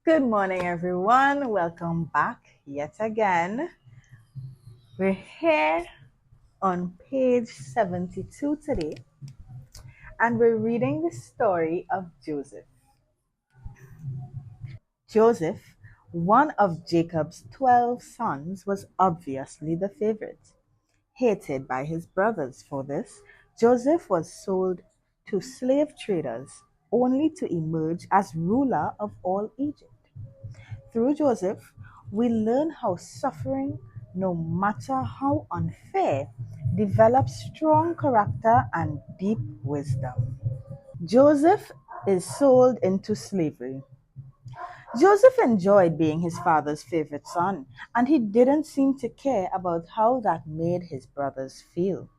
Good morning, everyone. Welcome back yet again. We're here on page 72 today, and we're reading the story of Joseph. Joseph, one of Jacob's 12 sons, was obviously the favorite. Hated by his brothers for this, Joseph was sold to slave traders only to emerge as ruler of all Egypt. Through Joseph, we learn how suffering, no matter how unfair, develops strong character and deep wisdom. Joseph is sold into slavery. Joseph enjoyed being his father's favorite son, and he didn't seem to care about how that made his brothers feel.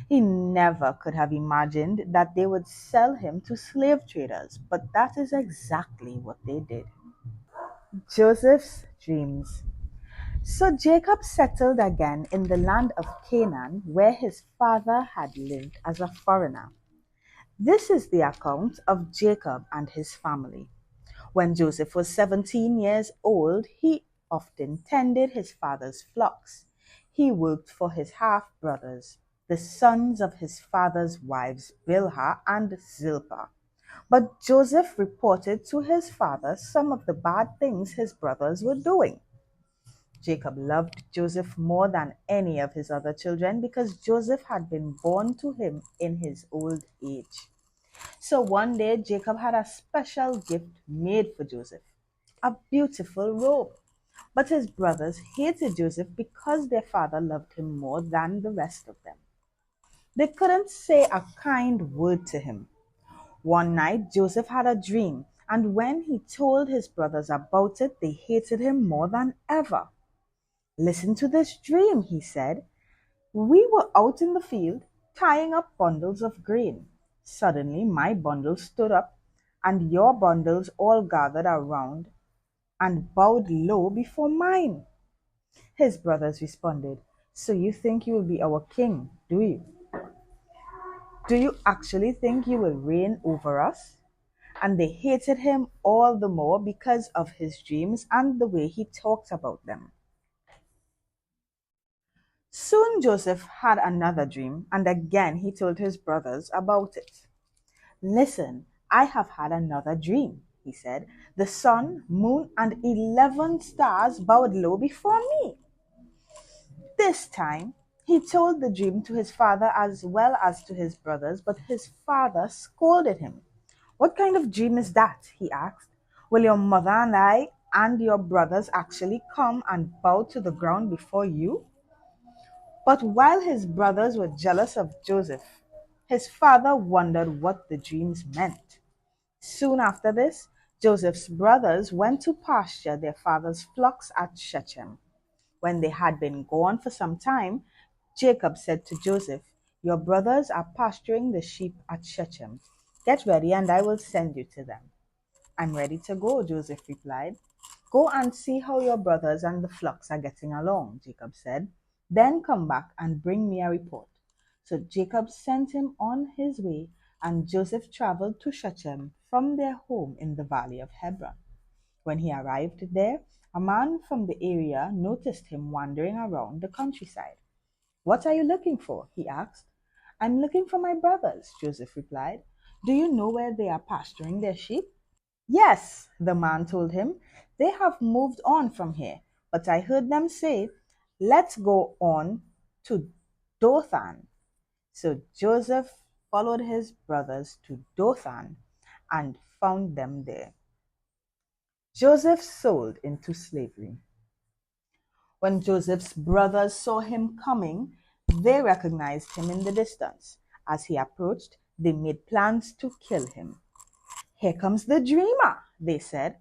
He never could have imagined that they would sell him to slave traders, but that is exactly what they did. Joseph's dreams. So Jacob settled again in the land of Canaan, where his father had lived as a foreigner. This is the account of Jacob and his family. When Joseph was 17 years old, he often tended his father's flocks. He worked for his half brothers, the sons of his father's wives Bilhah and Zilpah. But Joseph reported to his father some of the bad things his brothers were doing. Jacob loved Joseph more than any of his other children because Joseph had been born to him in his old age. So one day, Jacob had a special gift made for Joseph, a beautiful robe. But his brothers hated Joseph because their father loved him more than the rest of them. They couldn't say a kind word to him. One night, Joseph had a dream, and when he told his brothers about it, they hated him more than ever. Listen to this dream, he said. We were out in the field tying up bundles of grain. Suddenly, my bundle stood up, and your bundles all gathered around and bowed low before mine. His brothers responded, so you think you will be our king, do you? Do you actually think you will reign over us? And they hated him all the more because of his dreams and the way he talked about them. Soon Joseph had another dream, and again he told his brothers about it. Listen, I have had another dream, he said. The sun, moon, and 11 stars bowed low before me. This time, he told the dream to his father as well as to his brothers, but his father scolded him. What kind of dream is that? He asked. Will your mother and I and your brothers actually come and bow to the ground before you? But while his brothers were jealous of Joseph, his father wondered what the dreams meant. Soon after this, Joseph's brothers went to pasture their father's flocks at Shechem. When they had been gone for some time, Jacob said to Joseph, your brothers are pasturing the sheep at Shechem. Get ready and I will send you to them. I'm ready to go, Joseph replied. Go and see how your brothers and the flocks are getting along, Jacob said. Then come back and bring me a report. So Jacob sent him on his way, and Joseph traveled to Shechem from their home in the valley of Hebron. When he arrived there, a man from the area noticed him wandering around the countryside. What are you looking for? He asked. I'm looking for my brothers, Joseph replied. Do you know where they are pasturing their sheep? Yes, the man told him. They have moved on from here, but I heard them say, let's go on to Dothan. So Joseph followed his brothers to Dothan and found them there. Joseph sold into slavery. When Joseph's brothers saw him coming, they recognized him in the distance. As he approached, they made plans to kill him. Here comes the dreamer, they said.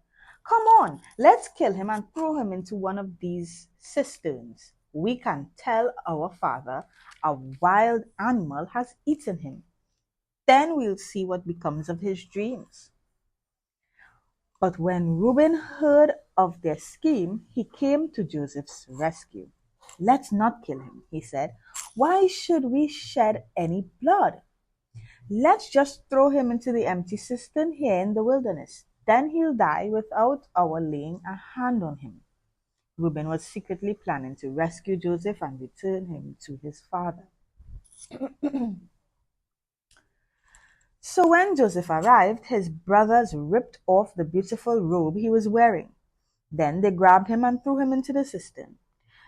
Come on, let's kill him and throw him into one of these cisterns. We can tell our father a wild animal has eaten him. Then we'll see what becomes of his dreams. But when Reuben heard of their scheme, he came to Joseph's rescue. Let's not kill him, he said. Why should we shed any blood? Let's just throw him into the empty cistern here in the wilderness. Then he'll die without our laying a hand on him. Reuben was secretly planning to rescue Joseph and return him to his father. So when Joseph arrived, his brothers ripped off the beautiful robe he was wearing. Then they grabbed him and threw him into the cistern.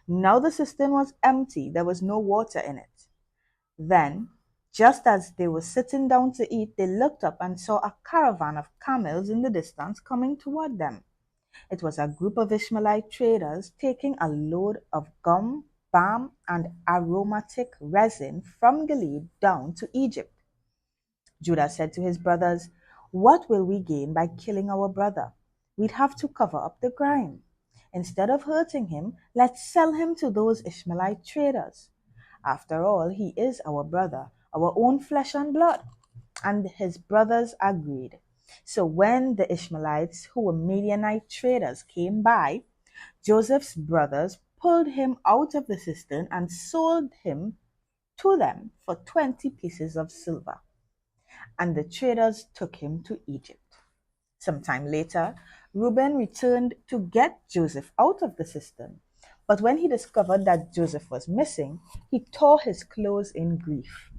Now the cistern was empty, there was no water in it. Then, just as they were sitting down to eat, they looked up and saw a caravan of camels in the distance coming toward them. It was a group of Ishmaelite traders taking a load of gum, balm, and aromatic resin from Gilead down to Egypt. Judah said to his brothers, "What will we gain by killing our brother? We'd have to cover up the crime. Instead of hurting him, let's sell him to those Ishmaelite traders. After all, he is our brother, our own flesh and blood." And his brothers agreed. So when the Ishmaelites, who were Midianite traders, came by, Joseph's brothers pulled him out of the cistern and sold him to them for 20 pieces of silver. And the traders took him to Egypt. Some time later, Reuben returned to get Joseph out of the cistern. But when he discovered that Joseph was missing, he tore his clothes in grief.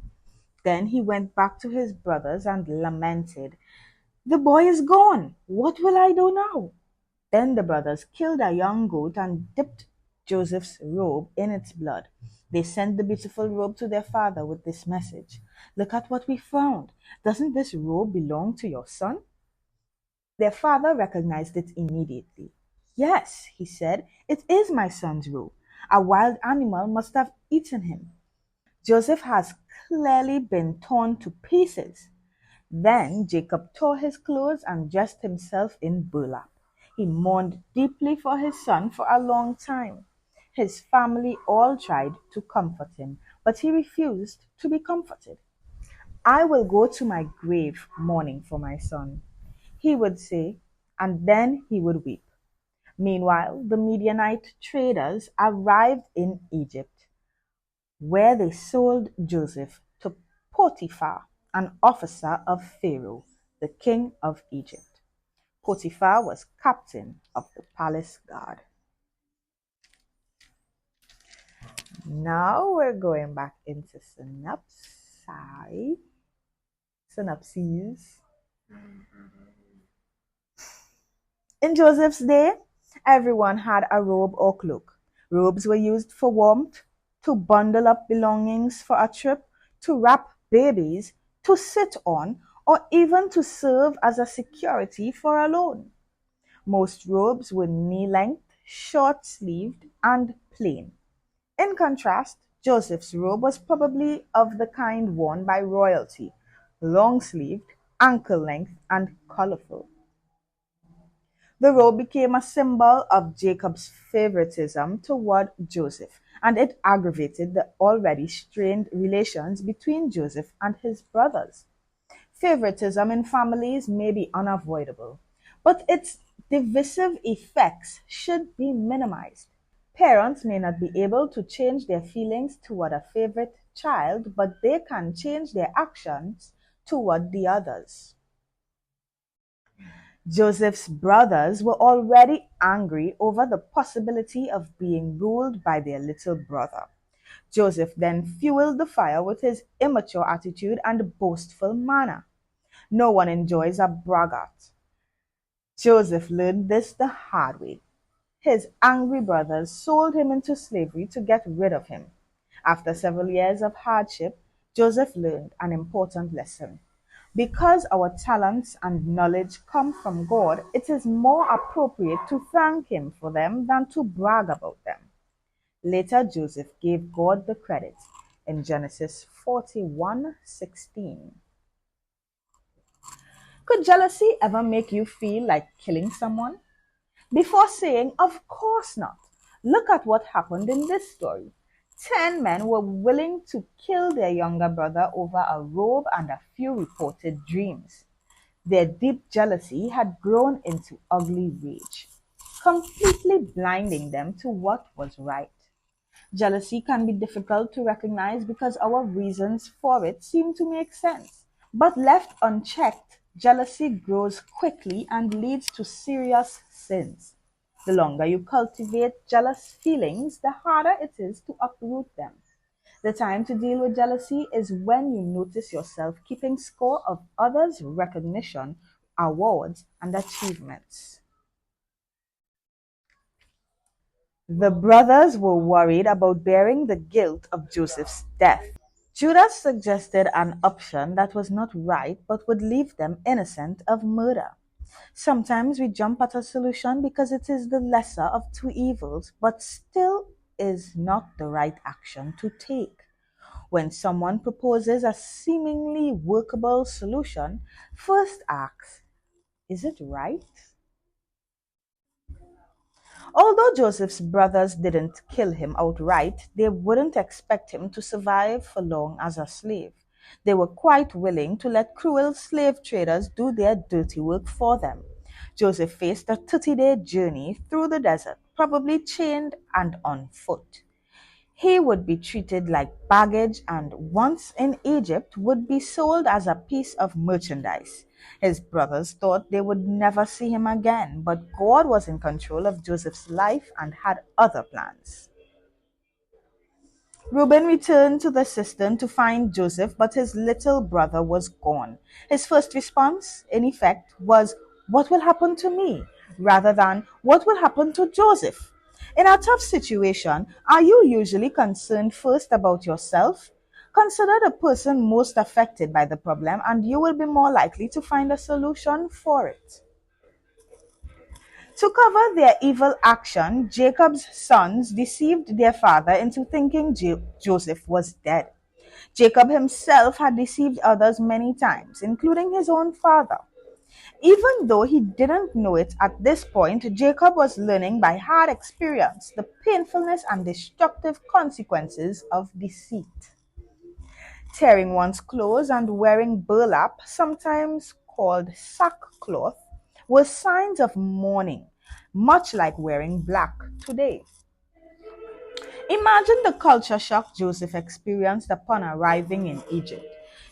Then he went back to his brothers and lamented, "The boy is gone. What will I do now?" Then the brothers killed a young goat and dipped Joseph's robe in its blood. They sent the beautiful robe to their father with this message: "Look at what we found. Doesn't this robe belong to your son?" Their father recognized it immediately. "Yes," he said, "it is my son's robe. A wild animal must have eaten him. Joseph has clearly been torn to pieces." Then Jacob tore his clothes and dressed himself in burlap. He mourned deeply for his son for a long time. His family all tried to comfort him, but he refused to be comforted. "I will go to my grave mourning for my son," he would say, and then he would weep. Meanwhile, the Midianite traders arrived in Egypt, where they sold Joseph to Potiphar, an officer of Pharaoh, the king of Egypt. Potiphar was captain of the palace guard. Now we're going back into synopses. In Joseph's day, everyone had a robe or cloak. Robes were used for warmth, to bundle up belongings for a trip, to wrap babies, to sit on, or even to serve as a security for a loan. Most robes were knee-length, short-sleeved, and plain. In contrast, Joseph's robe was probably of the kind worn by royalty, long-sleeved, ankle-length, and colorful. The robe became a symbol of Jacob's favoritism toward Joseph, and it aggravated the already strained relations between Joseph and his brothers. Favoritism in families may be unavoidable, but its divisive effects should be minimized. Parents may not be able to change their feelings toward a favorite child, but they can change their actions toward the others. Joseph's brothers were already angry over the possibility of being ruled by their little brother. Joseph then fueled the fire with his immature attitude and boastful manner. No one enjoys a braggart. Joseph learned this the hard way. His angry brothers sold him into slavery to get rid of him. After several years of hardship, Joseph learned an important lesson. Because our talents and knowledge come from God, it is more appropriate to thank Him for them than to brag about them. Later, Joseph gave God the credit in Genesis 41:16. Could jealousy ever make you feel like killing someone? Before saying, "Of course not," look at what happened in this story. 10 men were willing to kill their younger brother over a robe and a few reported dreams. Their deep jealousy had grown into ugly rage, completely blinding them to what was right. Jealousy can be difficult to recognize because our reasons for it seem to make sense. But left unchecked, jealousy grows quickly and leads to serious sins. The longer you cultivate jealous feelings, the harder it is to uproot them. The time to deal with jealousy is when you notice yourself keeping score of others' recognition, awards, and achievements. The brothers were worried about bearing the guilt of Joseph's death. Judas suggested an option that was not right but would leave them innocent of murder. Sometimes we jump at a solution because it is the lesser of two evils, but still is not the right action to take. When someone proposes a seemingly workable solution, first ask, is it right? Although Joseph's brothers didn't kill him outright, they wouldn't expect him to survive for long as a slave. They were quite willing to let cruel slave traders do their dirty work for them. Joseph faced a 30-day journey through the desert, probably chained and on foot. He would be treated like baggage and once in Egypt would be sold as a piece of merchandise. His brothers thought they would never see him again, but God was in control of Joseph's life and had other plans. Reuben returned to the cistern to find Joseph, but his little brother was gone. His first response, in effect, was, "What will happen to me?" rather than, "What will happen to Joseph?" In a tough situation, are you usually concerned first about yourself? Consider the person most affected by the problem, and you will be more likely to find a solution for it. To cover their evil action, Jacob's sons deceived their father into thinking Joseph was dead. Jacob himself had deceived others many times, including his own father. Even though he didn't know it at this point, Jacob was learning by hard experience the painfulness and destructive consequences of deceit. Tearing one's clothes and wearing burlap, sometimes called sackcloth, were signs of mourning, much like wearing black today. Imagine the culture shock Joseph experienced upon arriving in Egypt.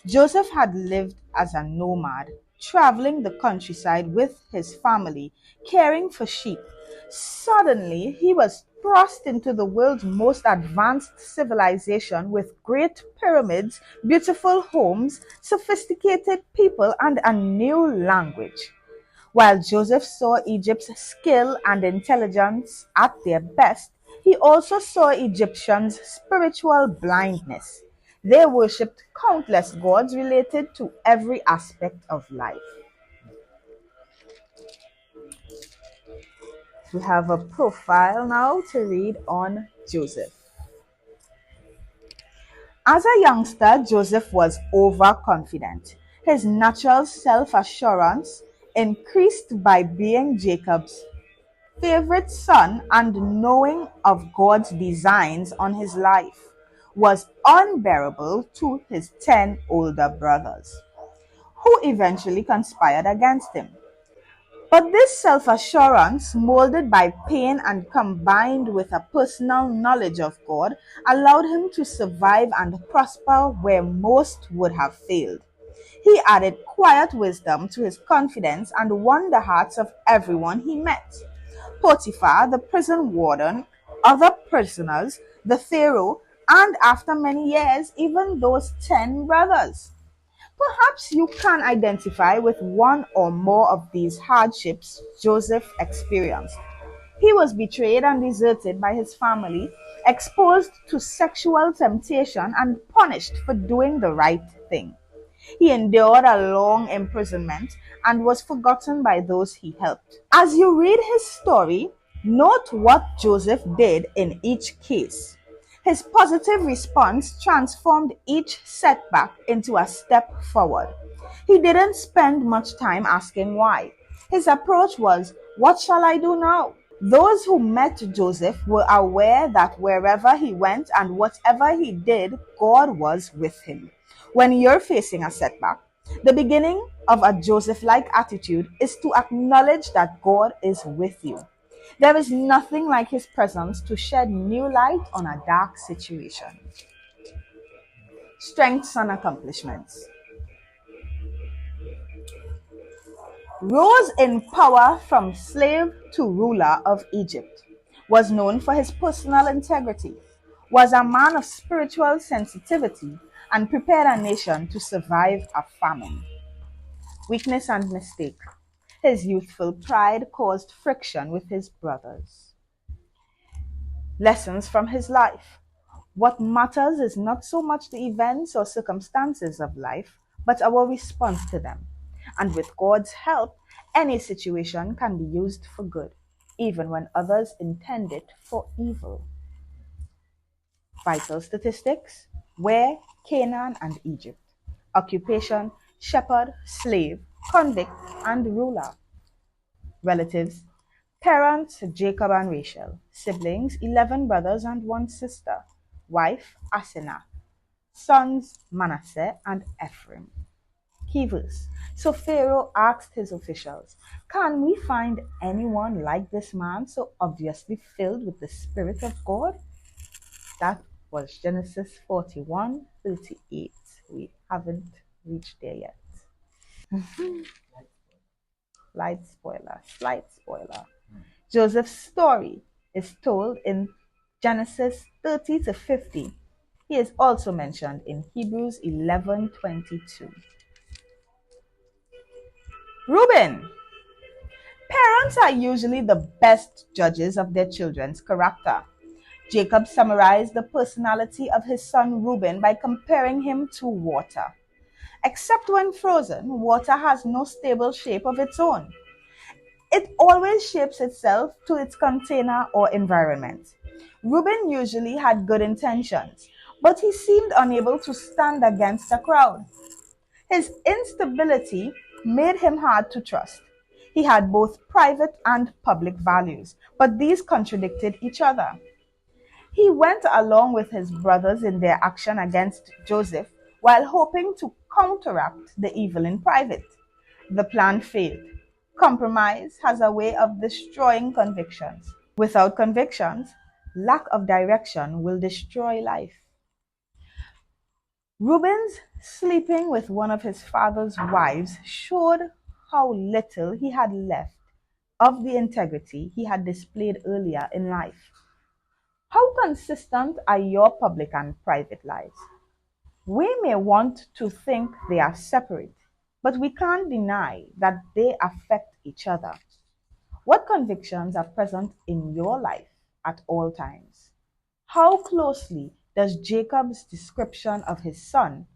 Joseph had lived as a nomad, traveling the countryside with his family, caring for sheep. Suddenly, he was thrust into the world's most advanced civilization with great pyramids, beautiful homes, sophisticated people, and a new language. While Joseph saw Egypt's skill and intelligence at their best, he also saw Egyptians' spiritual blindness. They worshipped countless gods related to every aspect of life. We have a profile now to read on Joseph. As a youngster, Joseph was overconfident. His natural self assurance increased by being Jacob's favorite son and knowing of God's designs on his life was unbearable to his 10 older brothers, who eventually conspired against him. But this self assurance, molded by pain and combined with a personal knowledge of God, allowed him to survive and prosper where most would have failed. He added quiet wisdom to his confidence and won the hearts of everyone he met. Potiphar, the prison warden, other prisoners, the Pharaoh, and after many years, even those 10 brothers. Perhaps you can identify with one or more of these hardships Joseph experienced. He was betrayed and deserted by his family, exposed to sexual temptation, and punished for doing the right thing. He endured a long imprisonment and was forgotten by those he helped. As you read his story, note what Joseph did in each case. His positive response transformed each setback into a step forward. He didn't spend much time asking why. His approach was, "What shall I do now?" Those who met Joseph were aware that wherever he went and whatever he did, God was with him. When you're facing a setback, the beginning of a Joseph like attitude is to acknowledge that God is with you. There is nothing like his presence to shed new light on a dark situation. Strengths and accomplishments. rose in power from slave to ruler of Egypt, was known for his personal integrity, was a man of spiritual sensitivity, and prepared a nation to survive a famine. Weakness and mistake. His youthful pride caused friction with his brothers. Lessons from his life. What matters is not so much the events or circumstances of life, but our response to them. And with God's help, any situation can be used for good, even when others intend it for evil. Vital statistics: where, Canaan and Egypt. Occupation: shepherd, slave, convict, and ruler. Relatives: parents Jacob and Rachel. Siblings 11 brothers and 1 sister. Wife Asenath. Sons Manasseh and Ephraim. Key verse. So Pharaoh asked his officials, "Can we find anyone like this man, so obviously filled with the Spirit of God?" That was Genesis 41:38. We haven't reached there yet. Slight spoiler. Joseph's story is told in Genesis 30 to 50. He is also mentioned in Hebrews 11:22. Reuben. Parents are usually the best judges of their children's character. Jacob summarized the personality of his son Reuben by comparing him to water. Except when frozen, water has no stable shape of its own. It always shapes itself to its container or environment. Reuben usually had good intentions, but he seemed unable to stand against the crowd. His instability made him hard to trust. He had both private and public values, but these contradicted each other. He went along with his brothers in their action against Joseph while hoping to counteract the evil in private. The plan failed. Compromise has a way of destroying convictions. Without convictions, lack of direction will destroy life. Reuben's sleeping with one of his father's wives showed how little he had left of the integrity he had displayed earlier in life. How consistent are your public and private lives? We may want to think they are separate, but we can't deny that they affect each other. What convictions are present in your life at all times? How closely does Jacob's description of his son,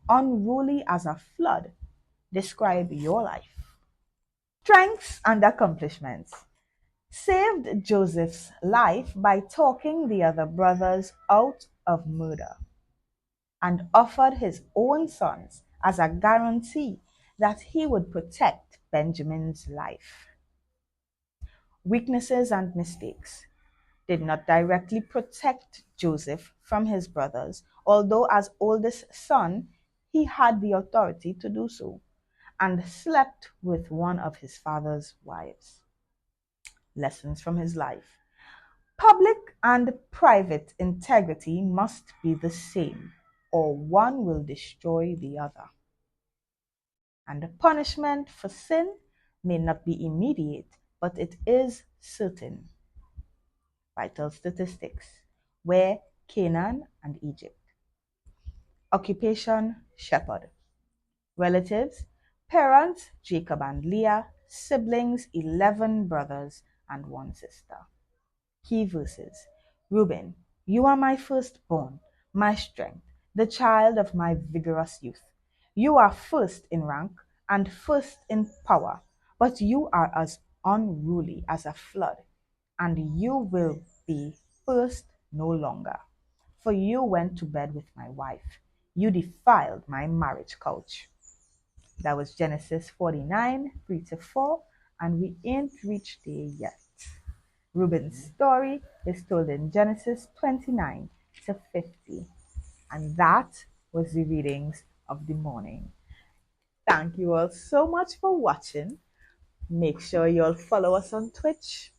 unruly as a flood, describe your life? Strengths and accomplishments. Saved Joseph's life by talking the other brothers out of murder, and offered his own sons as a guarantee that he would protect Benjamin's life. Weaknesses and mistakes. Did not directly protect Joseph from his brothers, although as oldest son he had the authority to do so, and slept with one of his father's wives. Lessons from his life. Public and private integrity must be the same, or one will destroy the other. And the punishment for sin may not be immediate, but it is certain. Vital statistics: where, Canaan and Egypt. Occupation: shepherd. Relatives: parents Jacob and Leah. Siblings 11 brothers and 1 sister. Key verses: Reuben, you are my firstborn, my strength, the child of my vigorous youth. You are first in rank and first in power, but you are as unruly as a flood, and you will be first no longer. For you went to bed with my wife. You defiled my marriage couch. That was Genesis 49:3-4, and we ain't reached there yet. Reuben's story is told in Genesis 29-50. And that was the readings of the morning. Thank you all so much for watching. Make sure you all follow us on Twitch.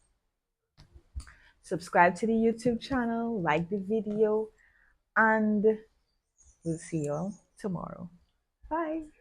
Subscribe to the YouTube channel, like the video, and we'll see you all tomorrow. Bye.